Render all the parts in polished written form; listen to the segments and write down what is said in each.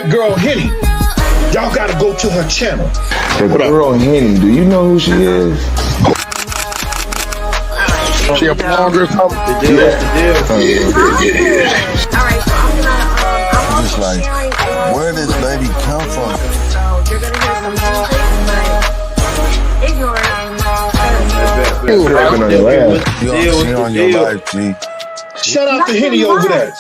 that girl Henny. Y'all gotta go to her channel. The girl Henny, do you know who she is? She a blogger or something? What's the deal? All right, so I'm Just like, where did this baby come from? So you're gonna hear some music, but ignore She on your life, G. Shout out to Henny over there.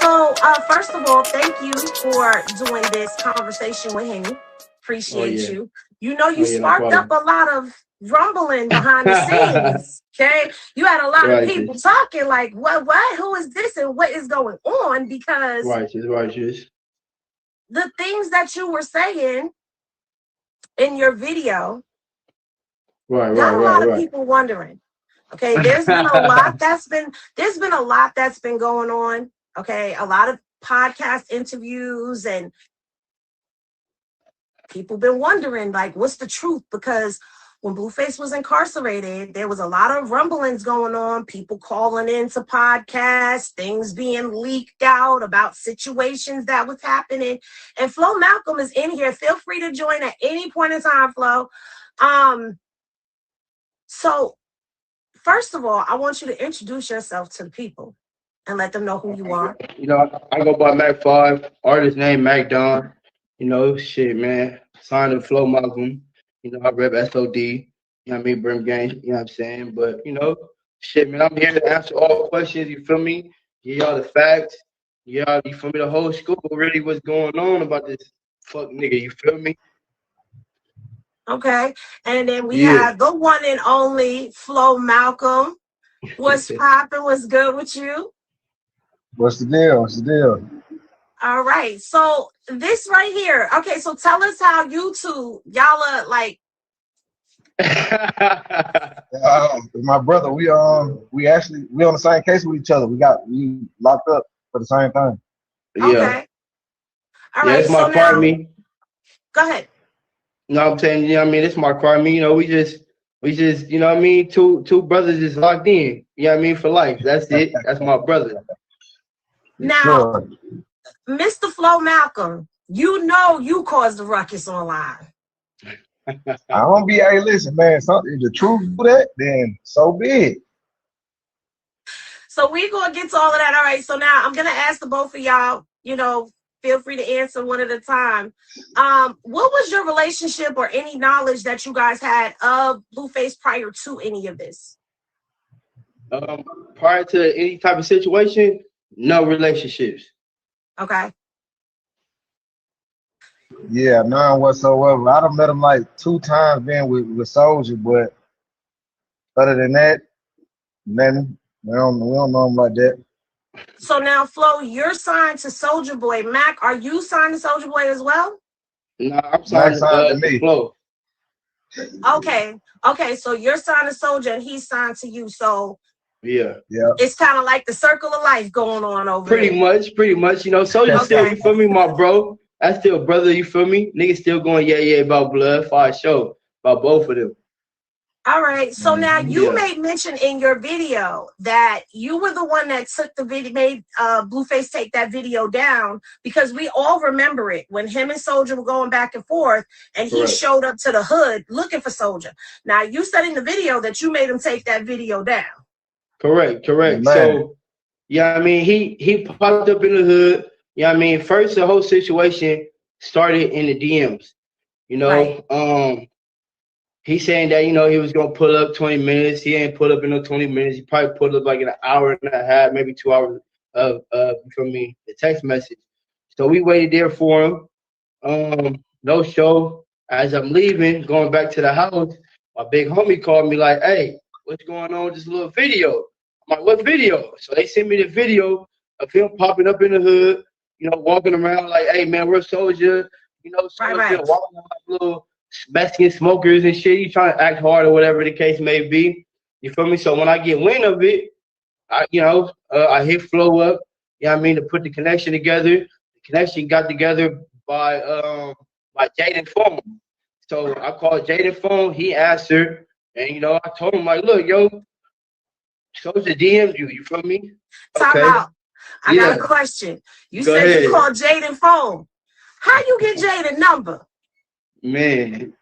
So, first of all, thank you for doing this conversation with Henny. Appreciate you. You know, you sparked up a lot of rumbling behind the scenes. Okay, you had a lot of people talking like, what, who is this, and what is going on? Because righteous. The things that you were saying in your video, got a lot of people wondering. Okay, there's been a lot that's been going on. Okay, a lot of podcast interviews, and people been wondering like, what's the truth? Because when Blueface was incarcerated, there was a lot of rumblings going on, people calling into podcasts, things being leaked out about situations that was happening. And Flo Malcom is in here. Feel free to join at any point in time, Flo. So first of all, I want you to introduce yourself to the people and let them know who you are. You know, I go by Mac 5, artist name Mac Don. You know, shit, man. Signed to Flo Malcom. You know, I rep SOD. You know what I mean? Brim Gang. You know what I'm saying? But, you know, shit, man, I'm here to answer all questions. You feel me? Give y'all the facts. Y'all, you feel me? The whole school really what's going on about this fuck nigga. You feel me? Okay. And then we have the one and only Flo Malcom. What's poppin'? What's good with you? What's the deal? What's the deal? All right. So this right here. Okay. So tell us how you two, y'all are like. My brother, we on the same case with each other. We locked up for the same thing. Okay. All right. It's my car, me. Go ahead. No, I'm saying, you know what I mean? It's my car, me. You know, we just, you know what I mean? Two brothers just locked in. You know what I mean? For life. That's it. That's my brother. Now, Mr. Flo Malcom, you know you caused the ruckus online. I don't be, hey, listen, man, something the truth do that, then so be it. So we're gonna get to all of that. All right. So now I'm gonna ask the both of y'all, you know, feel free to answer one at a time. What was your relationship or any knowledge that you guys had of Blueface prior to any of this? Prior to any type of situation, no relationships. Okay. Yeah, none whatsoever. I done met him like 2 times being with Soulja, but other than that, nothing. We don't know him like that. So now, Flo, you're signed to Soulja Boy. Mac, are you signed to Soulja Boy as well? No, I'm signed to me. Flo. Okay. Okay, so you're signed to Soulja and he's signed to you. So yeah. It's kind of like the circle of life going on over pretty there. Pretty much. You know, Soulja still, you feel me, my bro. That's still brother, you feel me? Niggas still going, yeah, about blood, for show, about both of them. All right. So now you made mention in your video that you were the one that took the video, made Blueface take that video down, because we all remember it when him and Soulja were going back and forth and he showed up to the hood looking for Soulja. Now you said in the video that you made him take that video down. Correct. So, yeah, I mean, he popped up in the hood. Yeah, I mean, first the whole situation started in the DMs. You know, he's saying that, you know, he was gonna pull up 20 minutes. He ain't pull up in no 20 minutes. He probably pulled up like in an hour and a half, maybe 2 hours of from me, the text message. So we waited there for him. No show. As I'm leaving, going back to the house, my big homie called me like, "Hey, what's going on with this little video?" I'm like, "What video?" So they sent me the video of him popping up in the hood, you know, walking around like, "Hey man, we're Soulja," you know, walking like little Mexican smokers and shit. You trying to act hard or whatever the case may be. You feel me? So when I get wind of it, I hit Flo up. You know what I mean, to put the connection together. The connection got together by Jaidyn phone. So I called Jaidyn phone. He answered, and you know, I told him like, "Look, yo, Soulja DM'd you. You feel me?" Time out. I got a question. You said you called Jaidyn phone. How you get Jaidyn number? Man,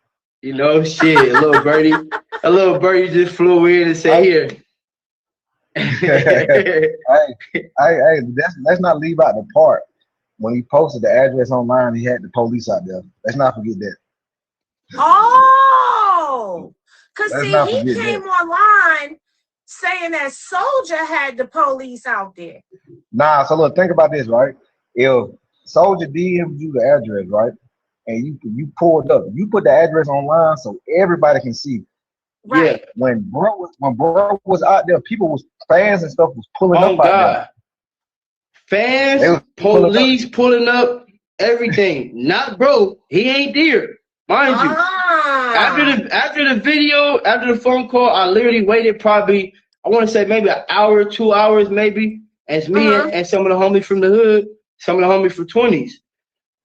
you know, shit, a little birdie just flew in and said, here. hey, let's not leave out the part when he posted the address online. He had the police out there. Let's not forget that. Oh, because see, he came that. online saying that Soulja had the police out there. Nah, so look, think about this, right? If Soulja DM'd you the address, right, and you pulled up, you put the address online so everybody can see. Right. Yeah. When bro was out there, people was fans and stuff was pulling up out there. Fans, police pulling up, everything. Not bro. He ain't there. Mind you. After the video, after the phone call, I literally waited probably, I want to say maybe an hour, 2 hours maybe. And it's me and some of the homies from the hood, some of the homies from 20s.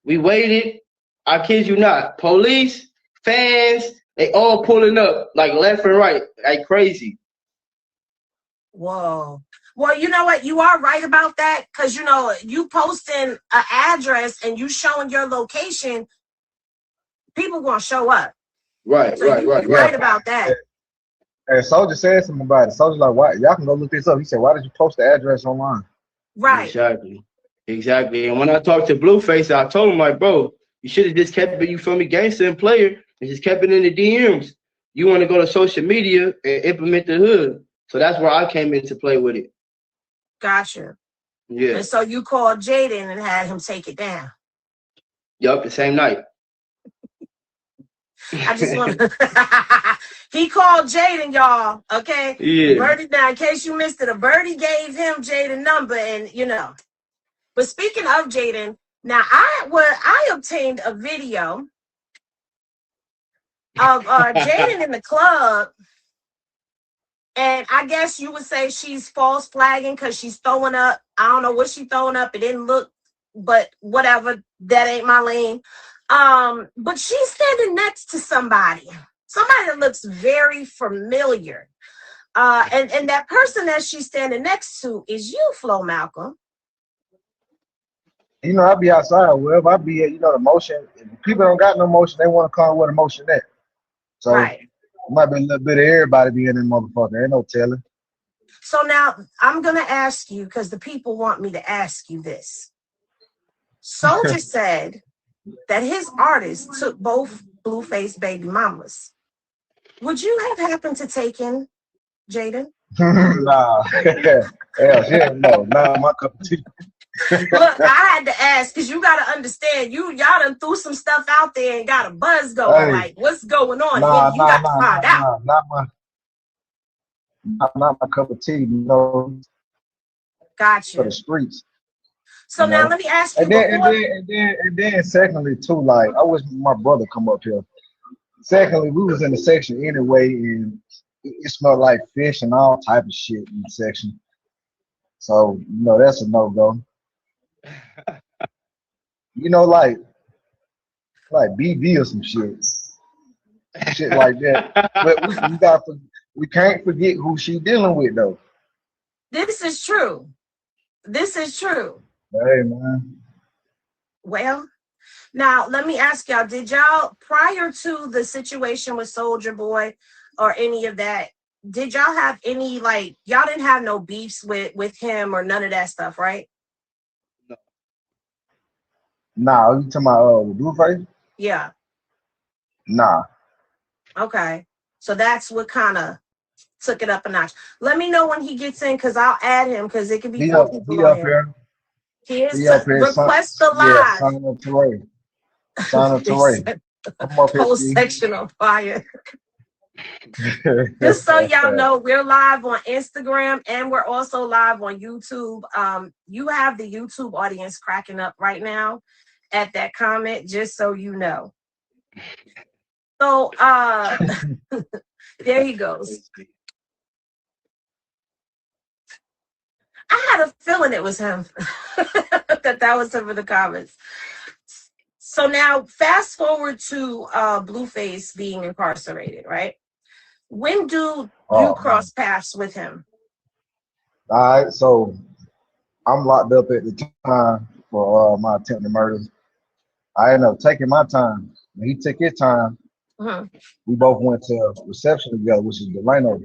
We waited. I kid you not. Police, fans, they all pulling up like left and right, like crazy. Whoa. Well, you know what? You are right about that because, you know, you posting an address and you showing your location, people going to show up. Right, so right. You're right about that. And Soulja said something about it. Soulja like, why? Y'all can go look this up. He said, why did you post the address online? Right. Exactly. And when I talked to Blueface, I told him, like, bro, you should have just kept it, you feel me, gangster and player, and just kept it in the DMs. You want to go to social media and implement the hood. So that's where I came into play with it. Gotcha. Yeah. And so you called Jaidyn and had him take it down. Yup, the same night. I just want to. He called Jaidyn, y'all. Okay. Yeah. Birdie, now, in case you missed it, a birdie gave him Jaidyn number, and you know. But speaking of Jaidyn, now I obtained a video of Jaidyn in the club, and I guess you would say she's false flagging because she's throwing up. I don't know what she's throwing up. It didn't look, but whatever. That ain't my lane. But she's standing next to somebody that looks very familiar. And that person that she's standing next to is you, Flo Malcom. You know, I be outside, wherever I be at, you know, the motion. If people don't got no motion, they want to come with a motion at. So right. It might be a little bit of everybody being in motherfucker. Ain't no telling. So now I'm gonna ask you, because the people want me to ask you this. Soulja said that his artist took both Blueface baby mamas. Would you have happened to take in Jaidyn? Nah. Hell, shit, no. Not my cup of tea. Look, I had to ask because you got to understand, y'all done threw some stuff out there and got a buzz going. Hey, like, what's going on? You got to find out. Not my cup of tea, you know. Gotcha. For the streets. So now let me ask you. And then secondly too, like I wish my brother come up here. Secondly, we was in the section anyway, and it smelled like fish and all type of shit in the section. So you know that's a no-go. You know, like BB or some shit like that. But we can't forget who she dealing with though. This is true. Hey man. Well, now let me ask y'all: did y'all, prior to the situation with Soulja Boy or any of that, did y'all have any, like, y'all didn't have no beefs with him or none of that stuff, right? No. Nah, you talking about Blueface? Yeah. Nah. Okay, so that's what kind of took it up a notch. Let me know when he gets in, because I'll add him, because it could be he up here. He is request the live. Yeah, sign up to Ray. Sign up to Ray. Come up here, whole section on fire. Just so y'all know, we're live on Instagram and we're also live on YouTube. You have the YouTube audience cracking up right now at that comment, just so you know. So there he goes. I had a feeling it was him. that was him in the comments. So now fast forward to Blueface being incarcerated, right? When do you cross paths with him? All right, so I'm locked up at the time for my attempted murders. I ended up taking my time. When he took his time, we both went to reception together, which is Delano.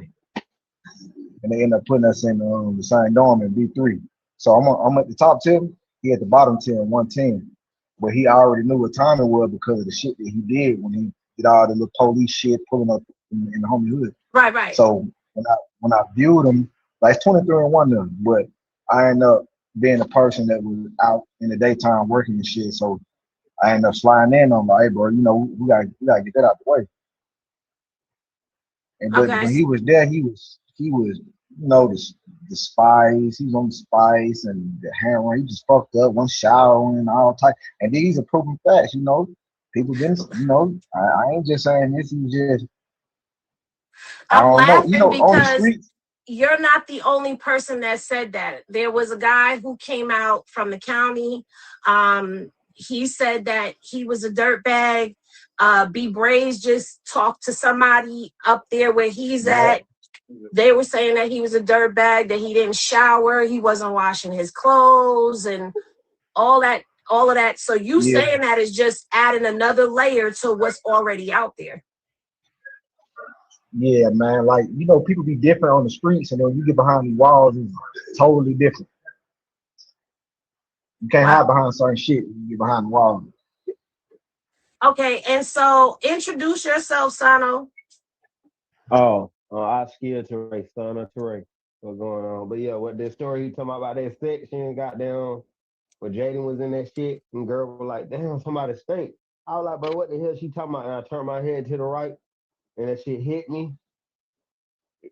And they ended up putting us in the same dorm in B3. So I'm at the top 10, he at the bottom 10, 110. But he already knew what time it was because of the shit that he did when he did all the little police shit pulling up in the homie hood. Right. So when I viewed him, like it's 23 and 1 now, but I ended up being a person that was out in the daytime working and shit. So I ended up sliding in on like, hey bro, you know, we gotta get that out the way. And but when he was there, he was you know the spice. He was on the spice and the heroin. He just fucked up, one showering and all type. And these are proven facts, you know. People didn't, you know. I ain't just saying this. He just. I'm laughing you know, because on the streets. You're not the only person that said that. There was a guy who came out from the county. He said that he was a dirtbag. B Braze just talked to somebody up there where he's at. They were saying that he was a dirtbag, that he didn't shower, he wasn't washing his clothes, and all of that. So you saying that is just adding another layer to what's already out there. Yeah, man. Like, you know, people be different on the streets, and then you get behind the walls, it's totally different. You can't hide behind certain shit when you get behind the walls. Okay, and so introduce yourself, Sano. I scared Teray, son of Teray. What's going on? But yeah, what that story he talking about that section, goddamn, when Jaidyn was in that shit, and girl was like, damn, somebody stink. I was like, bro, what the hell she talking about? And I turned my head to the right, and that shit hit me.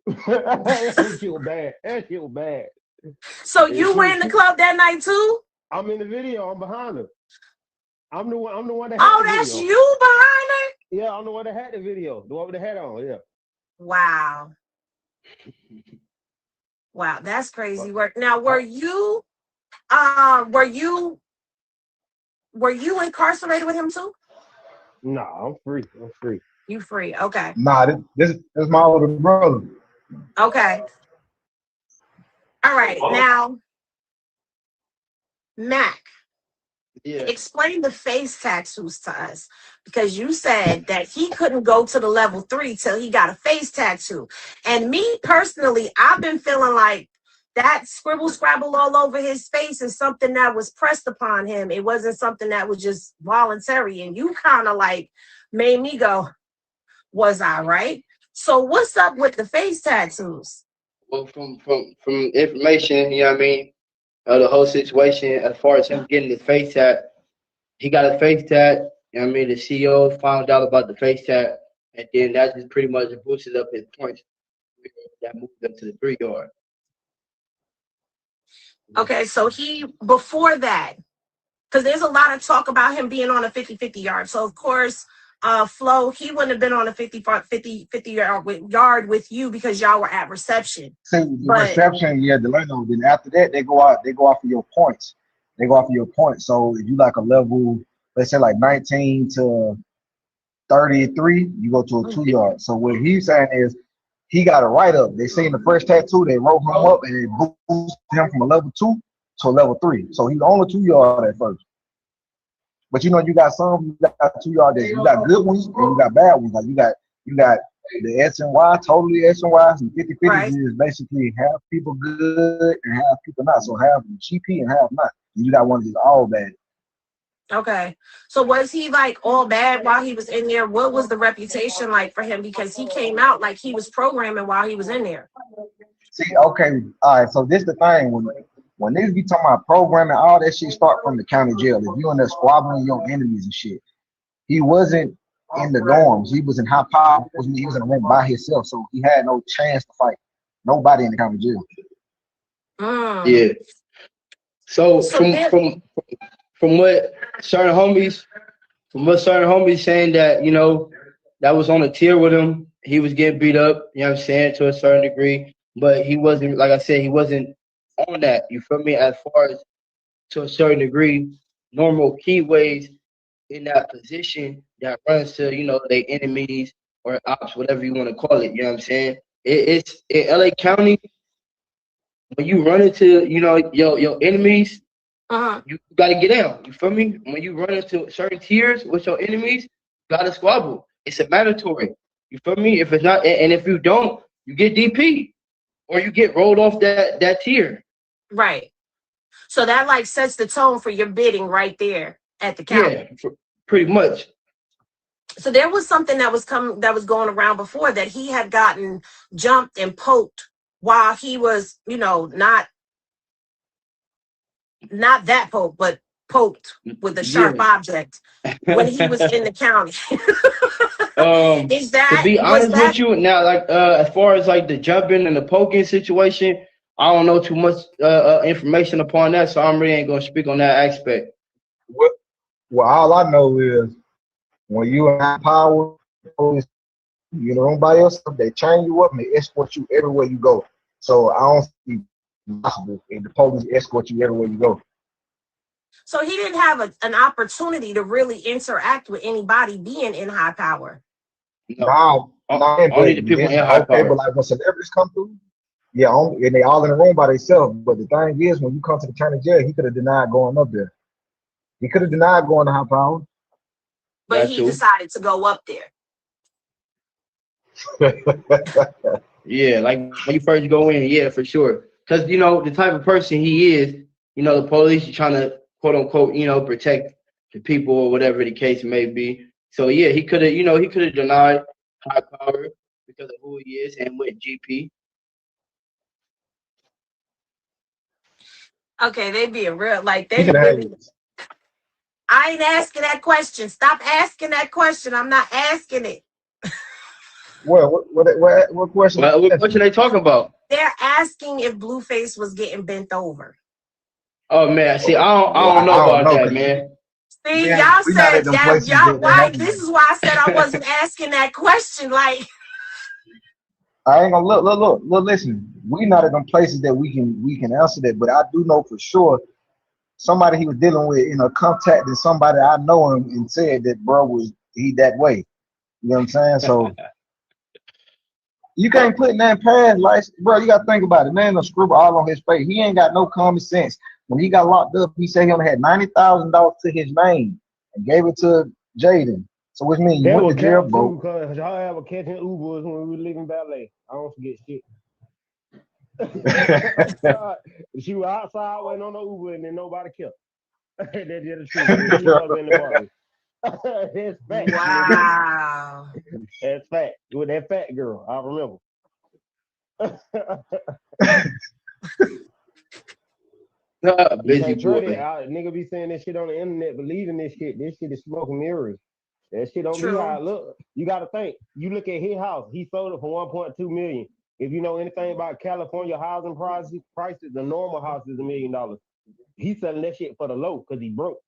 That shit was bad. That shit was bad. So you were in the club that night too? I'm in the video. I'm behind her. I'm the one that. Oh, that's video. you behind her? Yeah, I'm the one that had the video. The one with the hat on. Yeah. Wow. Wow, that's crazy work. Now, were you incarcerated with him too? No, I'm free. I'm free. You free? Okay. Nah, this is my older brother. Okay. All right. Now, Mac, explain the face tattoos to us, because you said that he couldn't go to the level 3 till he got a face tattoo. And me personally, I've been feeling like that scrabble all over his face is something that was pressed upon him. It wasn't something that was just voluntary. And you kind of like made me go, was I right? So what's up with the face tattoos? Well, from information, you know what I mean, the whole situation as far as him getting the face tat, he got a face tat. You know what I mean? The CEO found out about the face tat, and then that just pretty much boosted up his points. That moved him to the 3 yard. Okay, so before that, because there's a lot of talk about him being on a 50-50 yard. So, of course, Flo, he wouldn't have been on a 50 yard with you because y'all were at reception. See, reception, Delano. Then after that, they go off of your points. So if you like a level, let's say like 19 to 33, you go to a 2 yard. So what he's saying is he got a write up. They seen the first tattoo, they wrote him up and they boosted him from a level 2 to a level 3. So he's on a 2 yard at first. But you know, you got 2 yard days. You got good ones and you got bad ones. Like you got the S and Y, totally S and Y, and 50-50 right. Is basically half people good and half people not. So half GP and half not. And you got one that's all bad. Okay. So was he like all bad while he was in there? What was the reputation like for him? Because he came out like he was programming while he was in there. See, okay, all right. So this is the thing when niggas be talking about programming, all that shit start from the county jail. If you in there squabbling your enemies and shit, he wasn't in the dorms. He was in high power. He was in a room by himself, so he had no chance to fight nobody in the county jail. Yeah. So from what certain homies saying that, you know, that was on a tier with him. He was getting beat up, you know what I'm saying, to a certain degree. But he wasn't, like I said, he wasn't on that. You feel me? As far as to a certain degree, normal keyways in that position that runs to, you know, their enemies or ops, whatever you want to call it. You know what I'm saying? It's in LA County. When you run into, you know, your enemies, You got to get down. You feel me? When you run into certain tiers with your enemies, you got to squabble. It's a mandatory. You feel me? If it's not, and if you don't, you get DP or you get rolled off that tier. Right. So that like sets the tone for your bidding right there at the counter. Yeah, pretty much. So there was something that was going around before that he had gotten jumped and poked while he was, not that poked, but poked with a sharp object when he was in the county. To be honest with you, now, like as far as like the jumping and the poking situation, I don't know too much information upon that, so I'm really ain't gonna speak on that aspect. Well, all I know is when you have power, you in the room by yourself, they chain you up and they escort you everywhere you go. So I don't see possible if the police escort you everywhere you go. So he didn't have an opportunity to really interact with anybody being in high power. No, only the people in high power. But like when celebrities come through, yeah, and they all in the room by themselves. But the thing is, when you come to the county jail, he could have denied going up there. He could have denied going to high power. But he decided to go up there. Yeah, like when you first go in, yeah, for sure. Because, the type of person he is, the police are trying to, quote unquote, protect the people or whatever the case may be. So, yeah, he could have denied high power because of who he is and with GP. Okay, they being real. Like, they really... I ain't asking that question. Stop asking that question. I'm not asking it. Well, what question? What question they talking about? They're asking if Blueface was getting bent over. Oh man, see, I don't know about that, man. See, y'all said y'all. Why? This is why I said I wasn't asking that question. Like, I ain't gonna look. Listen, we not at them places that we can answer that, but I do know for sure somebody he was dealing with, contacted somebody I know him and said that bro was he that way. You know what I'm saying? So you can't put that past, like, bro. You got to think about it. Man, a scribble all on his face. He ain't got no common sense. When he got locked up, he said he only had $90,000 to his name and gave it to Jaidyn. So which means you went to jail, bro. Because y'all have a catching Ubers when we were living ballet. I don't forget shit. She was outside waiting on the Uber and then nobody kept. That did the truth. She was in the bar. That's fact. Wow. That's fact. With that fat girl, I remember. Nigga be saying this shit on the internet, believing this shit. This shit is smoke and mirrors. That shit don't be how it look. You gotta think. You look at his house. He sold it for $1.2 million. If you know anything about California housing prices, the normal house is $1 million. He's selling that shit for the low because he broke.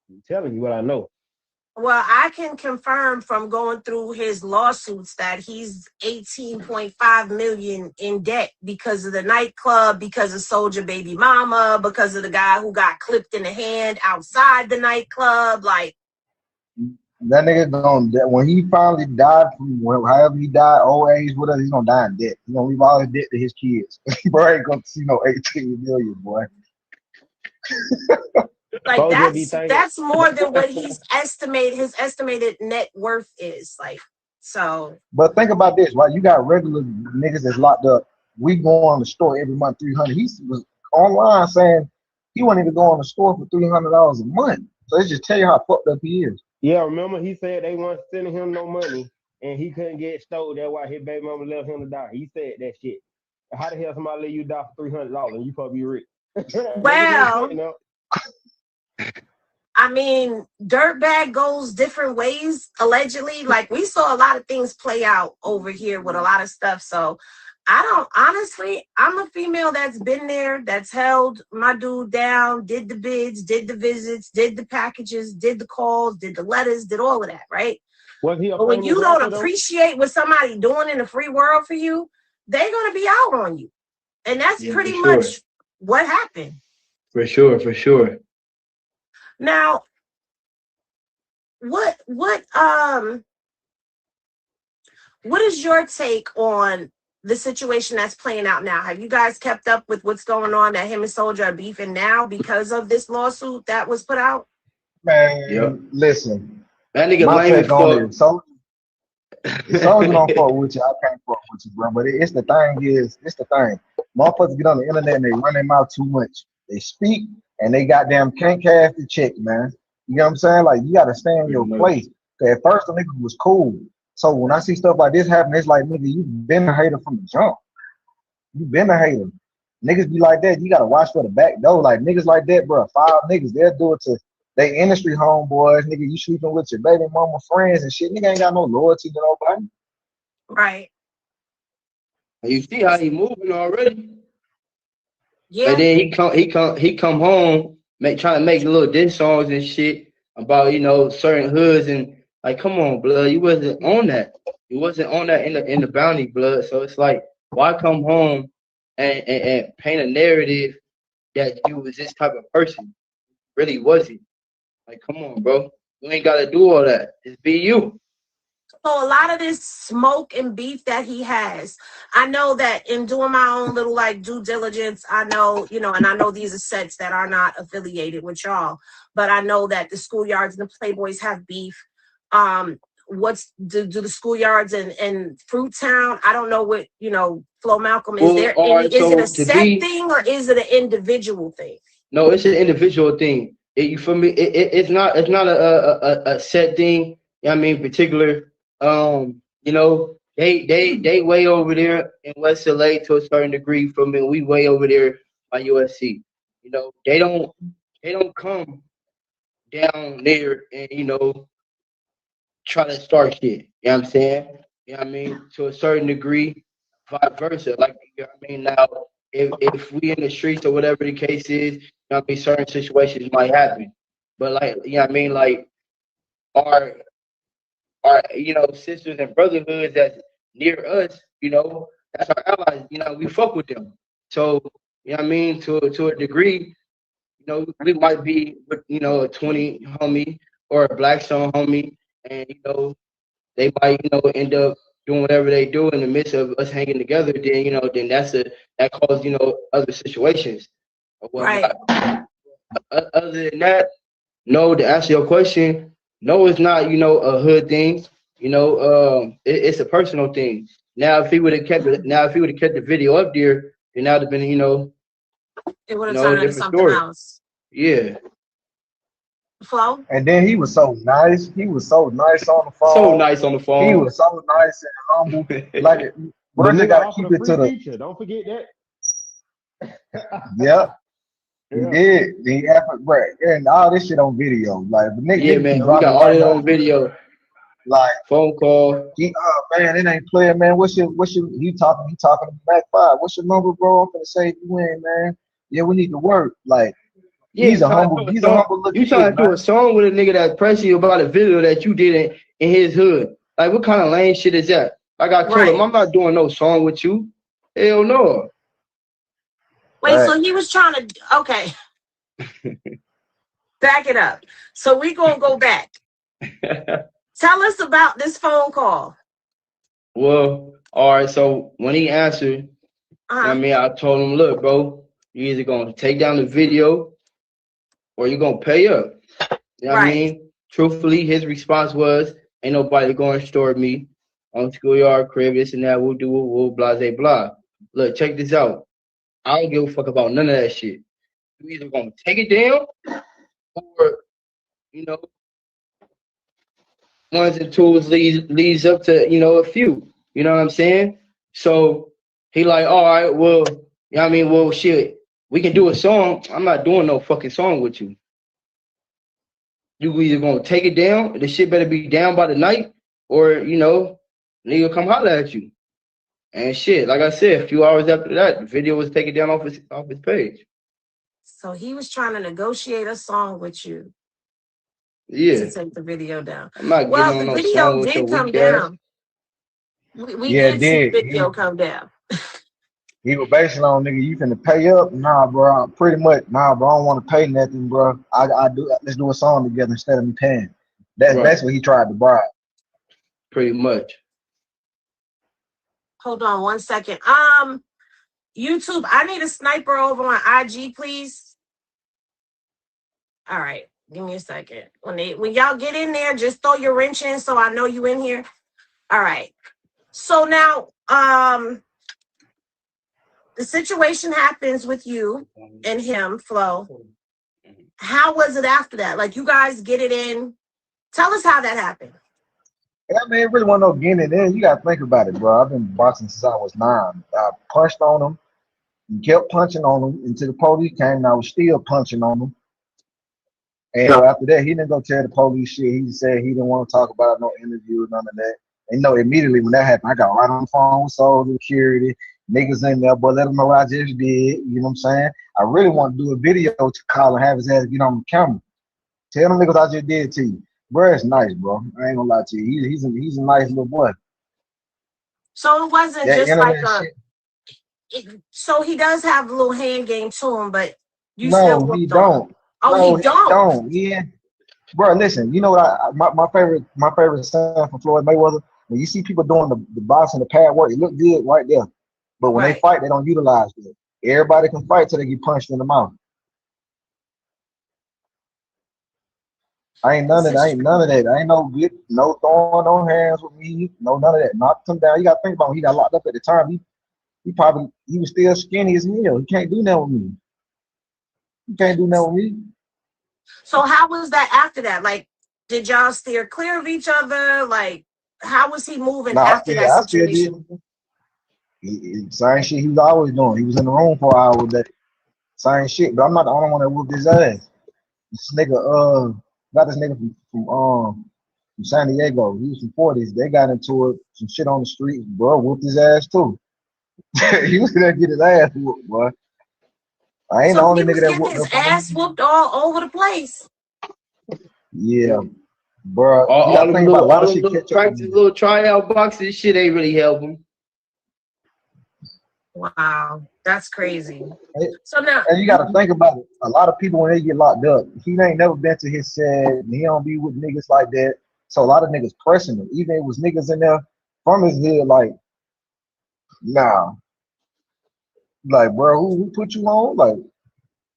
I'm telling you what I know. Well, I can confirm from going through his lawsuits that he's 18.5 million in debt because of the nightclub, because of Soulja baby mama, because of the guy who got clipped in the hand outside the nightclub. Like, that nigga when he finally died from however he died, old age, whatever, he's gonna die in debt. He's gonna leave all his debt to his kids. Bro ain't gonna see no 18 million, boy. Like that's more than what his estimated net worth is. Like, so. But think about this, right? You got regular niggas that's locked up. We go on the store every month, 300. He was online saying he wouldn't even go on the store for $300 a month. So it just tell you how fucked up he is. Yeah, remember he said they weren't sending him no money and he couldn't get stole. That's why his baby mama left him to die. He said that shit. How the hell somebody let you die for $300 and you probably be rich? Well, I mean, dirtbag goes different ways, allegedly. Like, we saw a lot of things play out over here with a lot of stuff. So honestly, I'm a female that's been there, that's held my dude down, did the bids, did the visits, did the packages, did the calls, did the letters, did all of that, right? But when you don't appreciate what somebody doing in the free world for you, they're going to be out on you. And that's pretty much what happened. For sure. Now, what is your take on the situation that's playing out now? Have you guys kept up with what's going on that him and Soulja are beefing now because of this lawsuit that was put out? Man, listen. That nigga My lame as take on it, fuck. Soulja don't fuck with you. I can't fuck with you, bro. But it's the thing. Motherfuckers get on the internet and they run their mouth too much. They speak and they goddamn can't cash the check, man. You know what I'm saying? Like, you gotta stay in your place. At first, the nigga was cool. So when I see stuff like this happen, it's like, nigga, you've been a hater from the jump. You've been a hater. Niggas be like that. You gotta watch for the back door. Like, niggas like that, bro. 5 niggas, they'll do it to they industry homeboys. Nigga, you sleeping with your baby mama friends and shit. Nigga ain't got no loyalty to nobody. Right. You see how he moving already. Yeah. And then he come home, trying to make little diss songs and shit about, you know, certain hoods and like, come on, blood, you wasn't on that. You wasn't on that in the bounty, blood. So it's like, why come home and paint a narrative that you was this type of person? Really wasn't. Like, come on, bro. You ain't gotta do all that. Just be you. So a lot of this smoke and beef that he has, I know that in doing my own little like due diligence, I know, you know, and I know these are sets that are not affiliated with y'all, but I know that the schoolyards and the Playboys have beef. What's do the schoolyards and Fruit Town? I don't know what, you know, Flo Malcom, is there any, is it a set thing or is it an individual thing? No, it's an individual thing. You feel me? It's not a set thing. You know what I mean, particular. You know, they way over there in West LA to a certain degree from me. We way over there by USC. You know, they don't come down there and, you know, try to start shit. You know what I'm saying? You know what I mean? To a certain degree, vice versa. Like, you know what I mean? Now, if we in the streets or whatever the case is, you know what I mean, certain situations might happen. But like, you know what I mean? Like our you know, sisters and brotherhoods that's near us, you know, that's our allies, you know, we fuck with them. So, you know what I mean, to a degree, you know, we might be with, you know, a 20 homie or a Blackstone homie, and you know, they might, you know, end up doing whatever they do in the midst of us hanging together, then, you know, then that causes, you know, other situations or whatnot. Right. Other than that, no, to answer your question, no, it's not, you know, a hood thing. You know, it's a personal thing. Now, if he would have kept the video up there, then that would have been, you know, it would have turned into something else. Yeah. Flo? And then he was so nice. He was so nice on the phone. So nice on the phone. He was so nice and humble. Like, brother, got to keep it to the. Feature. Don't forget that. Yeah. He did. He effort, bro, and all this shit on video. Like, nigga, yeah, man, we got all it on video. Like, phone call. Man, it ain't clear, man. What's your? He talking to Mac 5. What's your number, bro? I'm gonna say you in, man. Yeah, we need to work. Like, yeah, he's a humble looking. You trying to do a song with a nigga that's pressing you about a video that you did in his hood? Like, what kind of lame shit is that? Like, I told him, I'm not doing no song with you. Hell no. Wait, so he was trying to, okay. Back it up. So we gonna go back. Tell us about this phone call. Well, all right, so when he answered, I mean, I told him, look, bro, you either gonna take down the video or you're gonna pay up. You know what I mean? Truthfully, his response was, ain't nobody going to store me on schoolyard crib, this and that, we'll do it, we'll blah, blah, blah. Look, check this out. I don't give a fuck about none of that shit. You either gonna take it down or, you know, ones and twos leads up to, you know, a few. You know what I'm saying? So he like, all right, well, you know what I mean? Well, shit, we can do a song. I'm not doing no fucking song with you. You either gonna take it down, the shit better be down by the night, or, you know, nigga come holler at you. And shit, like I said, a few hours after that, the video was taken down off his page. So he was trying to negotiate a song with you. Yeah. To take the video down. I'm not well, the video did come down. We did see the video come down. He was basing on, nigga, you finna pay up? Nah, bro. Pretty much, nah, bro. I don't want to pay nothing, bro. Let's do a song together instead of me paying. That's what he tried to bribe. Pretty much. Hold on 1 second. YouTube, I need a sniper over on IG, please. All right, give me a second. When y'all get in there, just throw your wrench in so I know you in here. All right. So now, the situation happens with you and him, Flo. How was it after that? Like, you guys get it in. Tell us how that happened. Yeah, man, it really wasn't no getting it in. You gotta think about it, bro. I've been boxing since I was 9. I punched on him and kept punching on him until the police came, and I was still punching on him. And after that, he didn't go tell the police shit. He said he didn't want to talk about no interview or none of that. And immediately when that happened, I got right on the phone with Soulja security, niggas in there, but let them know what I just did. You know what I'm saying? I really want to do a video to call and have his ass get on the camera. Tell them niggas I just did to you. Bro, it's nice, bro. I ain't gonna lie to you. He's a nice little boy. So it wasn't that just like so he does have a little hand game to him, but you still no, he don't. don't. Oh, no, he don't. Yeah, bro. Listen, you know what? My favorite son from Floyd Mayweather. When you see people doing the boxing, the pad work, it look good right there. But when they fight, they don't utilize it. Everybody can fight till they get punched in the mouth. I ain't none of that. I ain't no throwing on hands with me. No, none of that. Knocked him down. You gotta think about when he got locked up at the time. He was still skinny as hell. He can't do nothing with me. He can't do nothing with me. So how was that after that? Like, did y'all steer clear of each other? Like, how was he moving after that situation? Same shit he was always doing. He was in the room for hours. That same shit. But I'm not the only one that whooped his ass. This nigga, got this nigga from San Diego. He was from 40s. They got into it, some shit on the street. Bro, whooped his ass too. He was gonna get his ass whooped, boy. I ain't the only nigga that whooped his ass whooped all over the place. Yeah, bro. All them little practice, little tryout boxing shit ain't really help him. Wow, that's crazy. So now, and you got to think about it. A lot of people when they get locked up, he ain't never been to his set. He don't be with niggas like that. So a lot of niggas pressing him. Even if it was niggas in there from his head, like, nah, like, bro, who put you on? Like,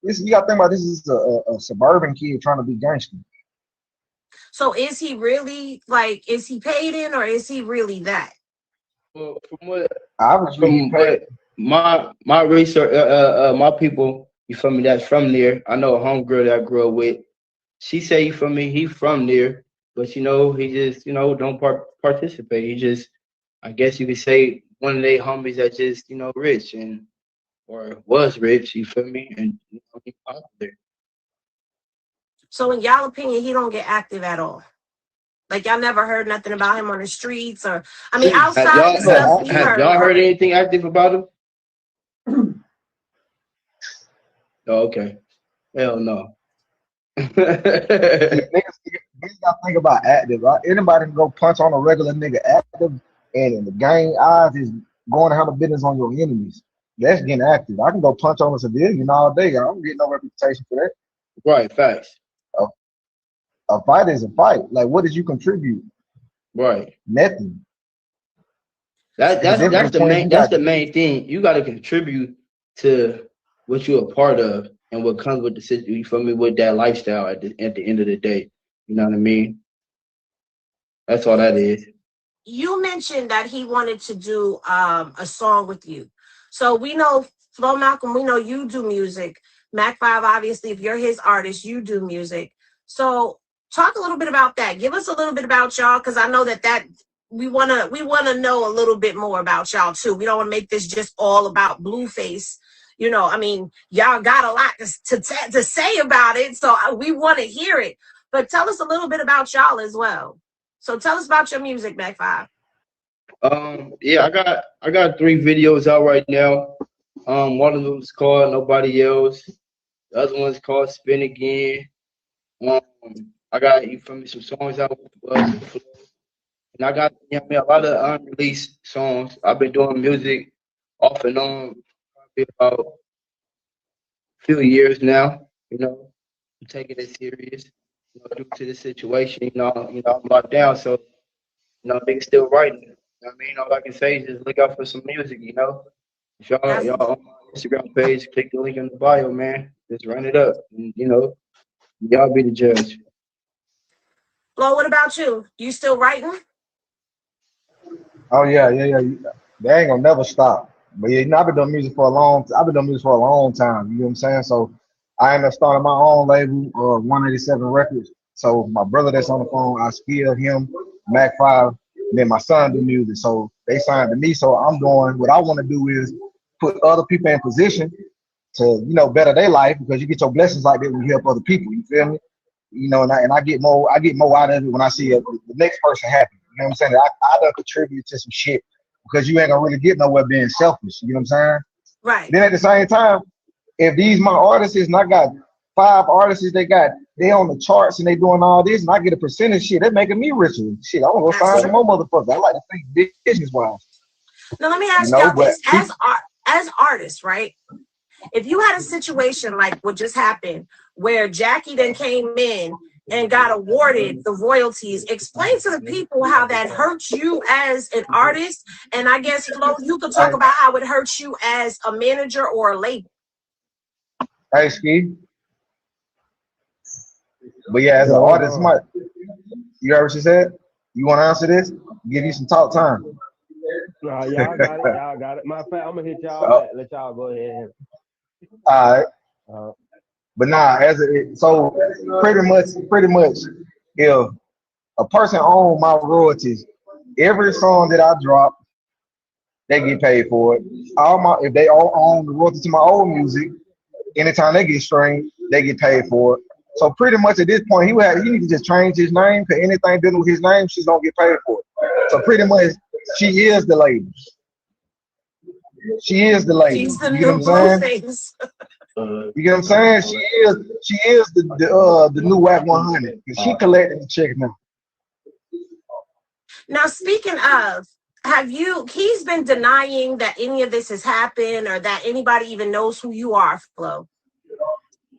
this, you got to think about this is a suburban kid trying to be gangster. So is he really like? Is he paid in, or is he really that? Well, my research, my people, you feel me? That's from there. I know a homegirl that I grew up with. She say, you feel me? He from there, but he just don't participate. He just, I guess you could say, one of they homies that just rich or was rich. You feel me? And he popular. So in y'all opinion, he don't get active at all. Like, y'all never heard nothing about him on the streets, or I mean, outside the stuff we heard. Have y'all heard anything active about him? Oh, okay. Hell no. Niggas gotta think about active. Right? Anybody can go punch on a regular nigga active, and in the gang eyes is going to handle business on your enemies. That's getting active. I can go punch on a civilian all day. I don't get no reputation for that. Right, facts. A fight is a fight. Like, what did you contribute? Right. Nothing. That's the main thing. You got to contribute to what you're a part of and what comes with the situation. You feel me? With that lifestyle at the end of the day. You know what I mean? That's all that is. You mentioned that he wanted to do a song with you. So we know Flo Malcom. We know you do music. Mac 5, obviously, if you're his artist, you do music. So talk a little bit about that. Give us a little bit about y'all, because I know that we wanna know a little bit more about y'all too. We don't want to make this just all about Blueface. I mean, y'all got a lot to say about it, so we want to hear it. But tell us a little bit about y'all as well. So tell us about your music, Mac 5. Yeah, I got 3 videos out right now. One of them is called Nobody Else. The other one's called Spin Again. I got some songs out with Flo. And I got a lot of unreleased songs. I've been doing music off and on probably about a few years now. I'm taking it serious. Due to the situation, I'm locked down, so niggas still writing. I mean, all I can say is just look out for some music, you know. If y'all on my Instagram page, click the link in the bio, man. Just run it up. And, you know, y'all be the judge. Flo, what about you? You still writing? Oh yeah. They ain't gonna never stop. But yeah, you know, I've been doing music for a long time. You know what I'm saying? So I ended up starting my own label, 187 Records. So my brother that's on the phone, I skill him, Mac 5, and then my son do music. So they signed to me. So I'm doing what I want to do is put other people in position to, you know, better their life, because you get your blessings like that when you help other people. You feel me? You know, and I get more out of it when I see the next person happy. You know what I'm saying? I done contribute to some shit, because you ain't gonna really get nowhere being selfish. You know what I'm saying? Right. Then at the same time, if these my artists and I got 5 artists, they on the charts and they doing all this, and I get a percentage, shit, that making me richer. Shit, I want to go find some more motherfuckers. I like to think business wise. Now let me ask y'all this: as artists, right? If you had a situation like what just happened, where Jackie then came in and got awarded the royalties, explain to the people how that hurts you as an artist, and I guess Flo, you could talk about how it hurts you as a manager or a label. Hey, Ski. But yeah, as an artist, you heard what she said? You want to answer this? Give you some talk time. Nah, y'all got it. Y'all got it. Matter of fact, I'm gonna hit y'all back. Let y'all go ahead. All right. But nah, so pretty much, if a person owns my royalties, every song that I drop, they get paid for it. If they all own the royalties to my old music, anytime they get streamed, they get paid for it. So pretty much at this point, he needs to just change his name, because anything dealing with his name, she's gonna get paid for it. So pretty much, she is the lady. She is the lady. She's the you get new what I'm saying? Blueface. You get what I'm saying? She is the new Wack 100. She collecting the check now. Now, speaking of, he's been denying that any of this has happened or that anybody even knows who you are, Flo.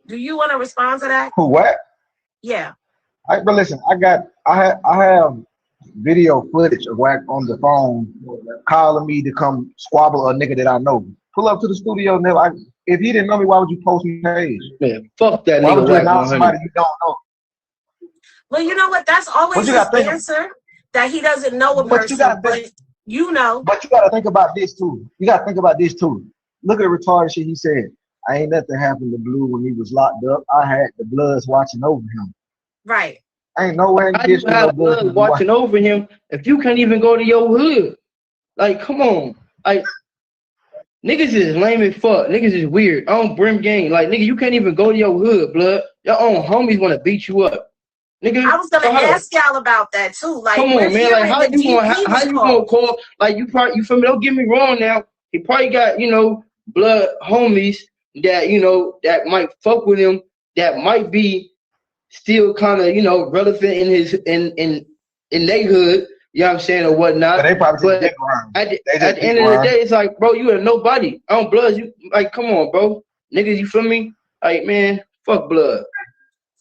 Do you want to respond to that? Who, Wack? Yeah. But listen, I have video footage of Wack on the phone calling me to come squabble a nigga that I know. Pull up to the studio, never. If he didn't know me, why would you post me page? Man, fuck that why nigga. Would you announce somebody you don't know? Well, you know what? That's always his answer, that he doesn't know a person, but you know. But you got to think about this too. Look at the retarded shit he said. I ain't nothing happened to Blue when he was locked up. I had the Bloods watching over him. Right. Ain't no way you have Bloods watching over him if you can't even go to your hood. Like, come on. Like, niggas is lame as fuck. Niggas is weird. I don't brim game. Like, nigga, you can't even go to your hood, blood. Your own homies want to beat you up. Nigga, I was gonna ask y'all about that too. Like, come on, man. Like, how you gonna call? Like, you feel me? Don't get me wrong. Now, he probably got blood homies that that might fuck with him. That might be still kind of relevant in his in their hood. You know what I'm saying, or whatnot. But they probably at the end of the day, it's like, bro, you are nobody. I don't blood. You like, come on, bro, niggas. You feel me? Like, man, fuck blood.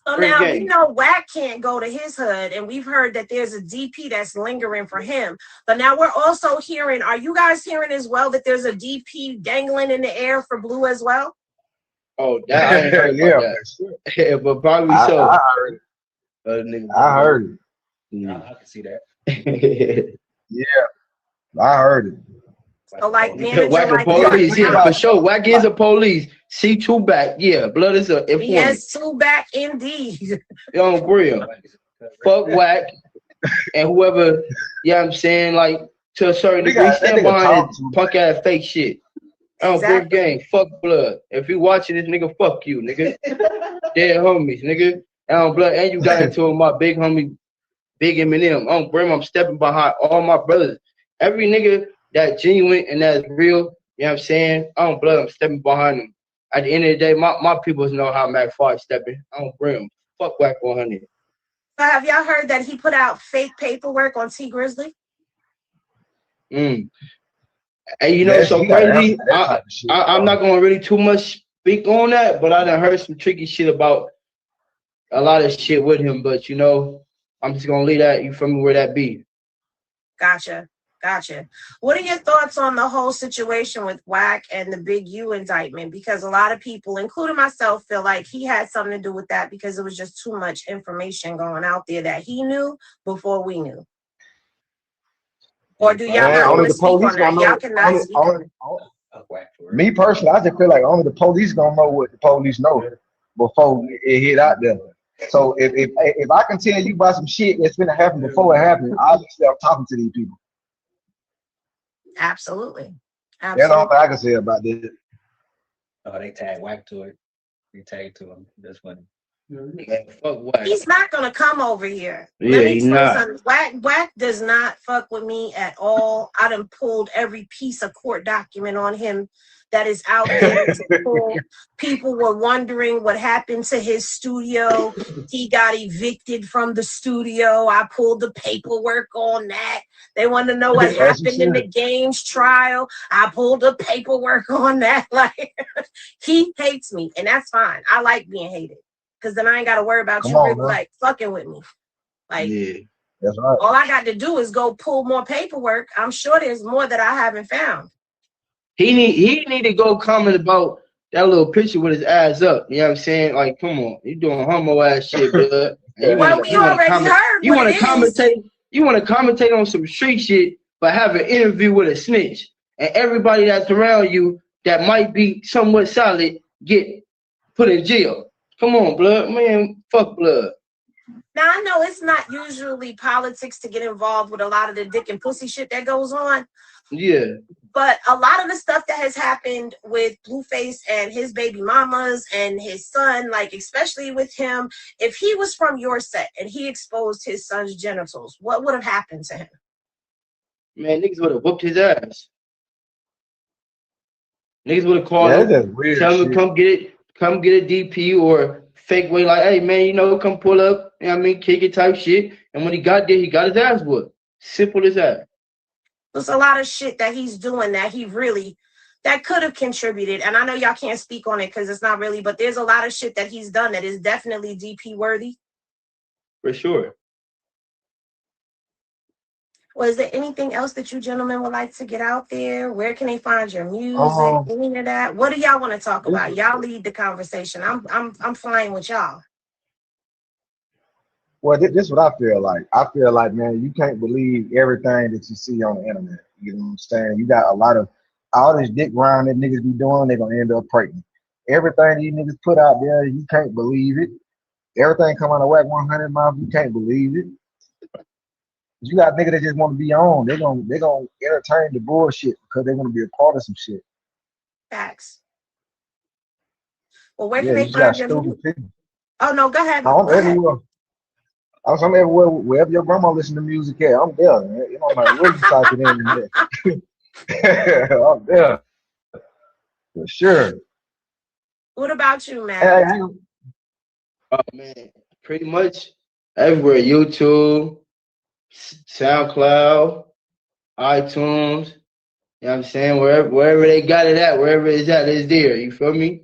So now we know Wack can't go to his hood, and we've heard that there's a DP that's lingering for him. But now we're also hearing, are you guys hearing as well that there's a DP dangling in the air for Blue as well? Oh, that I ain't heard about that. Yeah, but probably so. I heard it. I heard it. I can see that. Yeah, I heard it. So like Wack a police, yeah, for sure. Wack is a police. See two back, yeah. Blood is a informant. He has two back indeed. On real. Fuck Wack and whoever, I'm saying, like, to a certain degree, stand behind his punk ass fake shit. I don't bring game. Fuck blood. If you watching this, nigga, fuck you, nigga. Dead homies, nigga. I don't blood, and you got into my big homie, Big Eminem. I don't bring. I'm stepping behind all my brothers. Every nigga that genuine and that's real, you know what I'm saying? I don't blood. I'm stepping behind them. At the end of the day, my people know how Mac 5 stepping. I don't bring him. Fuck Wack 100. So have y'all heard that he put out fake paperwork on T Grizzly? And so crazy. I'm not gonna really too much speak on that, but I done heard some tricky shit about a lot of shit with him. But I'm just gonna leave that. You feel me? Where that be? Gotcha. Gotcha. What are your thoughts on the whole situation with Wack and the Big U indictment? Because a lot of people, including myself, feel like he had something to do with that because it was just too much information going out there that he knew before we knew. Or do y'all not want to speak on that? Y'all cannot speak on it. Me personally, I just feel like only the police gonna know what the police know before it hit out there. So if I can tell you about some shit that's gonna happen before it happened, obviously I'm talking to these people. Absolutely. That's all I can say about this. Oh, they tagged Wack to it. They tagged to him. That's funny. Fuck Wack. He's not gonna come over here. Yeah, he's not. Wack does not fuck with me at all. I done pulled every piece of court document on him that is out there to pull. People were wondering what happened to his studio. He got evicted from the studio. I pulled the paperwork on that. They wanted to know what happened in the Games trial. I pulled the paperwork on that. Like, he hates me, and that's fine. I like being hated. Because then I ain't got to worry about you really, like, fucking with me. Like, that's right. All I got to do is go pull more paperwork. I'm sure there's more that I haven't found. He need to go comment about that little picture with his ass up. You know what I'm saying? Like, come on, you doing homo ass shit, blood. Well, we already heard. You want to commentate? You want to commentate on some street shit, but have an interview with a snitch, and everybody that's around you that might be somewhat solid get put in jail. Come on, blood, man. Fuck blood. Now, I know it's not usually politics to get involved with a lot of the dick and pussy shit that goes on. Yeah. But a lot of the stuff that has happened with Blueface and his baby mamas and his son, like especially with him, if he was from your set and he exposed his son's genitals, what would have happened to him? Man, niggas would have whooped his ass. Niggas would have called him, tell him to come get a DP or fake way like, hey man, you know, come pull up, you know what I mean, kick it type shit. And when he got there, he got his ass whooped. Simple as that. There's a lot of shit that he's doing that that could have contributed. And I know y'all can't speak on it because it's not really, but there's a lot of shit that he's done that is definitely DP worthy. For sure. Was there anything else that you gentlemen would like to get out there? Where can they find your music? Any of that? What do y'all want to talk about? Y'all lead the conversation. I'm flying with y'all. Well, this is what I feel like. I feel like, man, you can't believe everything that you see on the internet. You know what I'm saying? You got a lot of all this dick grind that niggas be doing, they're gonna end up pregnant. Everything these niggas put out there, you can't believe it. Everything come out of Wack 100 mouth, you can't believe it. You got niggas that just want to be on. They're gonna entertain the bullshit because they want to be a part of some shit. Facts. Well, where can they find your music? Oh no, go ahead. I'm everywhere. I'm everywhere. Wherever your grandma listen to music at, I'm there. Man. You know, like where you type it in there. I'm there. For sure. What about you, man? Oh man, pretty much everywhere. YouTube, SoundCloud, iTunes, you know what I'm saying? Wherever they got it at, wherever it's at, it's there. You feel me?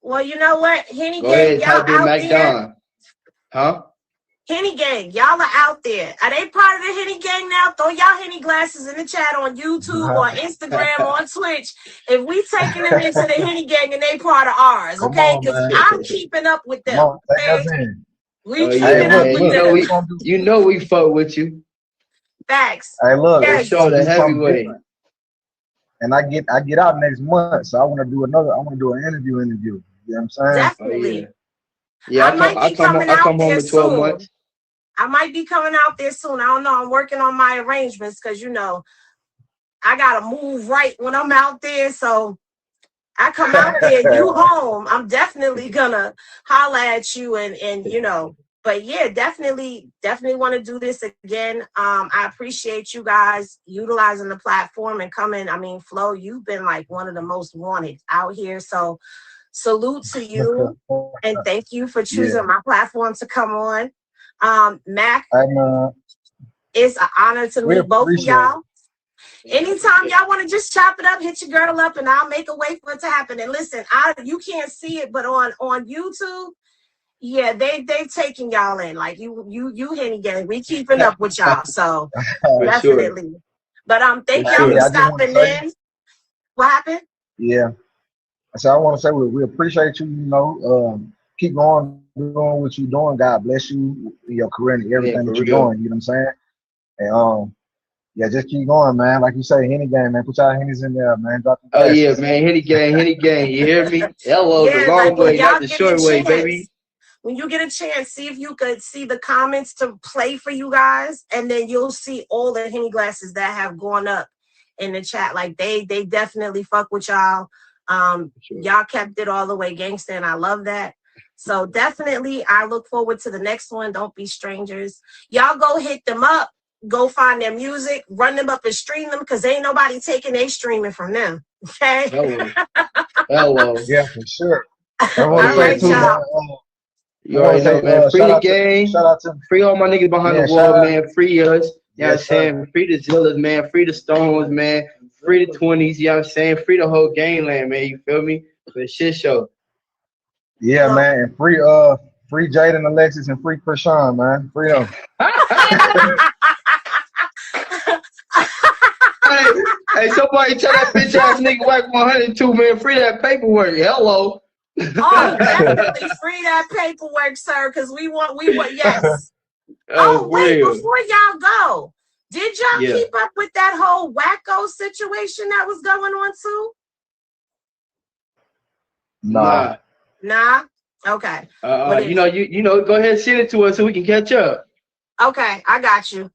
Well, you know what? Henny Go Gang, ahead, y'all type in out Mac there. Don. Huh? Henny Gang, y'all are out there. Are they part of the Henny Gang now? Throw y'all Henny glasses in the chat on YouTube, on Instagram, on Twitch. If we taking them into the Henny Gang and they part of ours, okay? Because I'm keeping up with them. Okay? We keeping up with them. You know we fuck with you. Facts. Hey, look, yes. Show the heavyweight. And I get out next month, so I want to do an interview. You know what I'm saying? Definitely. Yeah, I might be coming out there soon. Months. I might be coming out there soon. I don't know. I'm working on my arrangements because, you know, I got to move right when I'm out there. So I come out there, you home. I'm definitely going to holler at you and, you know, but yeah, definitely want to do this again. I appreciate you guys utilizing the platform and coming. I mean, Flo, you've been like one of the most wanted out here. So salute to you and thank you for choosing my platform to come on. Mac, it's an honor to meet both of y'all. Anytime y'all want to just chop it up, hit your girdle up, and I'll make a way for it to happen. And listen, you can't see it, but on YouTube, yeah, they taking y'all in. Like you Henny Gang, we keeping up with y'all. So definitely. But thank y'all for stopping in. What happened? Yeah. So I want to say we appreciate you, you know, keep going, doing what you're doing. God bless you in your career and everything that you're doing, you know what I'm saying? And yeah, just keep going, man. Like you say, Henny gang, man. Put y'all Hennies in there, man. Drop oh yeah, man. Henny gang. You hear me? Hello, the long way, not the short way, baby. When you get a chance, see if you could see the comments to play for you guys, and then you'll see all the Henny glasses that have gone up in the chat. Like they definitely fuck with y'all. Y'all kept it all the way gangsta, and I love that. So definitely, I look forward to the next one. Don't be strangers. Y'all go hit them up. Go find their music, run them up and stream them, because ain't nobody taking their streaming from them. Okay? Hello. Yeah, for sure. All right, y'all. You already know, man. Free the gang. Shout out to free all my niggas behind the wall, man. Free us. You know what I'm saying? Free the Zillas, man. Free the Stones, man. Free the 20s, you know what I'm saying? Free the whole gangland, man. You feel me? For the shit show. Yeah, man. And free Jaidyn, Alexis, and free Krishan, man. Free them. Hey, somebody tell that bitch ass nigga Wack 102, man. Free that paperwork. Hello. Oh, definitely free that paperwork, sir, because we want, yes. Wait, before y'all go, did y'all keep up with that whole wacko situation that was going on too? Nah? Okay. You know, go ahead and send it to us so we can catch up. Okay, I got you.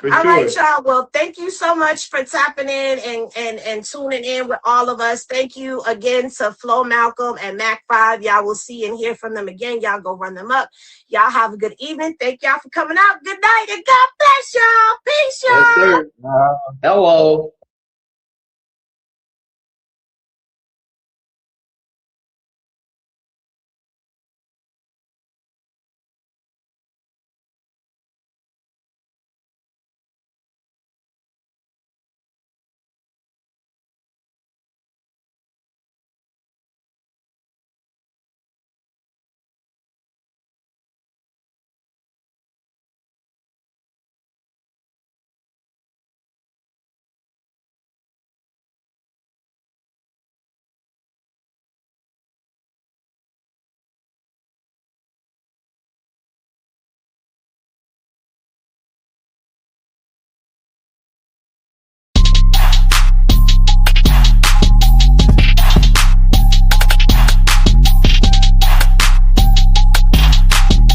All right, y'all. Well, thank you so much for tapping in and tuning in with all of us. Thank you again to Flo Malcom and Mack 5. Y'all will see and hear from them again. Y'all go run them up. Y'all have a good evening. Thank y'all for coming out. Good night and God bless y'all. Peace, y'all. Yes, sir. Hello.